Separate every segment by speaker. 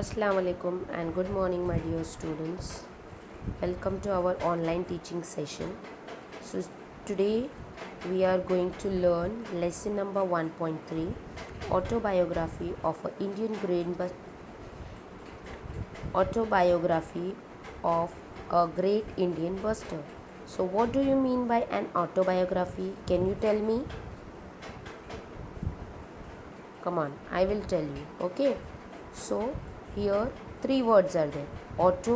Speaker 1: Assalamu alaikum and good morning, my dear students. Welcome to our online teaching session. So today we are going to learn lesson number 1.3, autobiography of a Indian autobiography of a great Indian buster. So what do you mean by an autobiography? Can you tell me? Come on, I will tell you. Okay. So here three words are there: auto,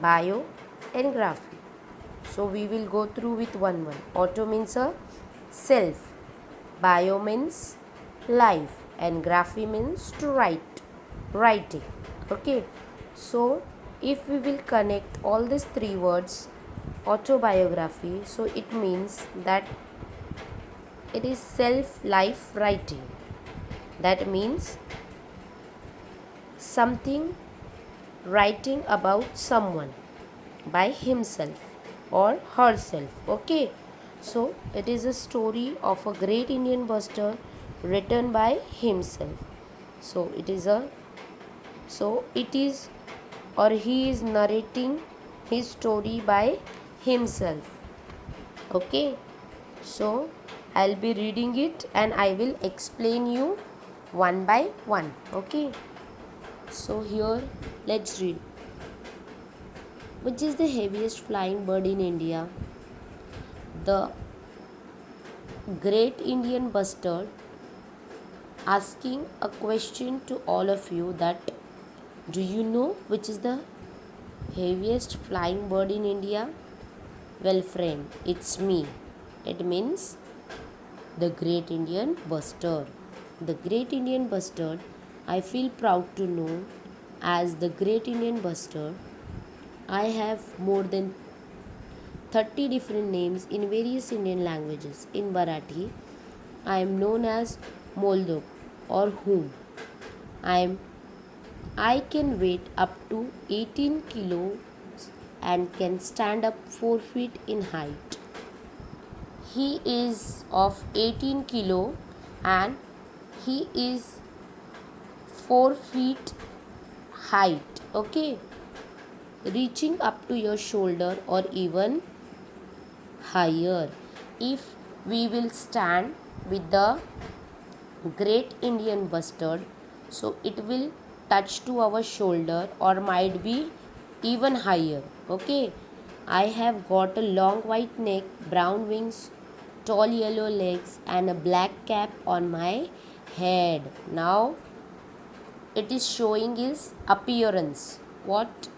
Speaker 1: bio and graphy. So we will go through with one. Auto means a self, bio means life, and graphy means to writing. Okay. So if we will connect all these three words, autobiography, so it means that it is self life writing. That means something writing about someone by himself or herself. Okay, so it is a story of a great Indian buster written by himself. So it is or he is narrating his story by himself. Okay, so I'll be reading it and I will explain you one by one. Okay, so here let's read. Which is the heaviest flying bird in India? The great Indian bustard asking a question to all of you that do you know which is the heaviest flying bird in India? Well friend, it's me. It means the great Indian bustard. The great Indian bustard, I feel proud to know as the great Indian bustard. I have more than 30 different names in various Indian languages. In Marathi, I am known as Moldok or whom. I can weight up to 18 kilos and can stand up 4 feet in height. He is of 18 kilo and he is 4 feet height. Okay, reaching up to your shoulder or even higher. If we will stand with the great Indian bustard, so it will touch to our shoulder or might be even higher. Okay, I have got a long white neck, brown wings, tall yellow legs and a black cap on my head. Now it is showing his appearance. What?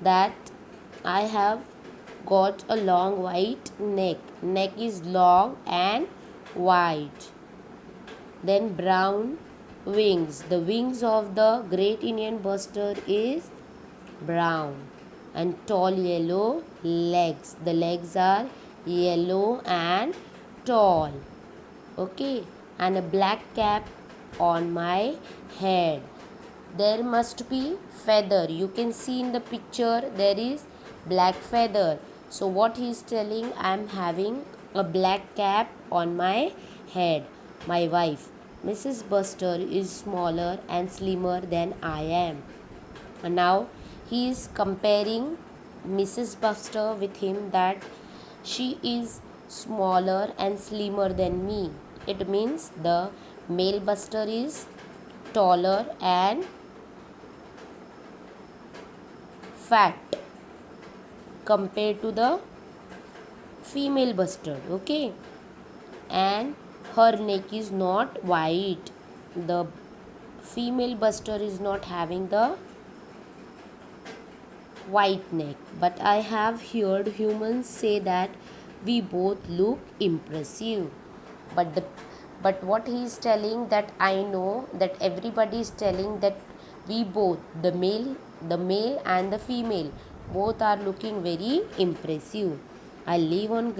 Speaker 1: That I have got a long white neck. Neck is long and wide. Then brown wings. The wings of the great Indian bustard is brown. And tall yellow legs. The legs are yellow and tall. Okay, and a black cap on my head. There must be feather. You can see in the picture there is black feather. So what he is telling, I am having a black cap on my head. My wife, Mrs. Buster, is smaller and slimmer than I am. And now he is comparing Mrs. Buster with him that she is smaller and slimmer than me. It means the male buster is taller and fat compared to the female bustard. Okay, and her neck is not white. The female bustard is not having the white neck, but I have heard humans say that we both look impressive. But what he is telling, that I know that everybody is telling that we both, the male and the female, both are looking very impressive. I live on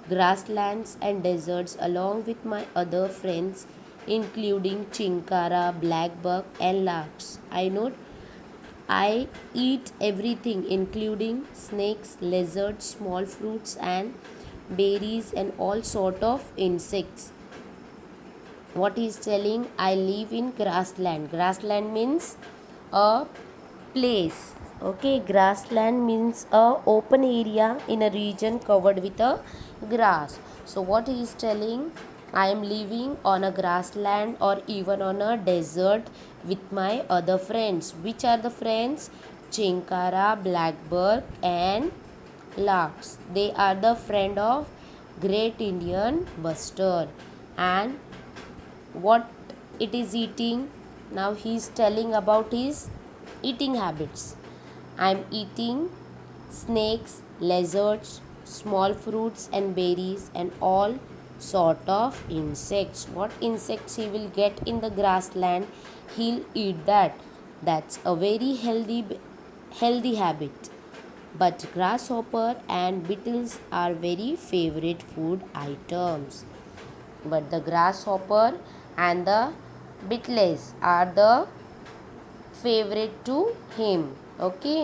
Speaker 1: grasslands and deserts along with my other friends, including chinkara, blackbuck and larks. I eat everything, including snakes, lizards, small fruits and berries and all sort of insects. What he is telling, I live in grassland. Grassland means a place. Okay, grassland means a open area in a region covered with a grass. So what he is telling, I am living on a grassland or even on a desert with my other friends. Which are the friends? Chinkara, blackbird and larks. They are the friend of great Indian bustard. And what it is eating, now he is telling about his eating habits. I am eating snakes, lizards, small fruits and berries and all sort of insects. What insects he will get in the grassland, he'll eat that. That's a very healthy habit. But grasshopper and beetles are very favorite food items. But the grasshopper and the beetles are the favorite to him. Okay.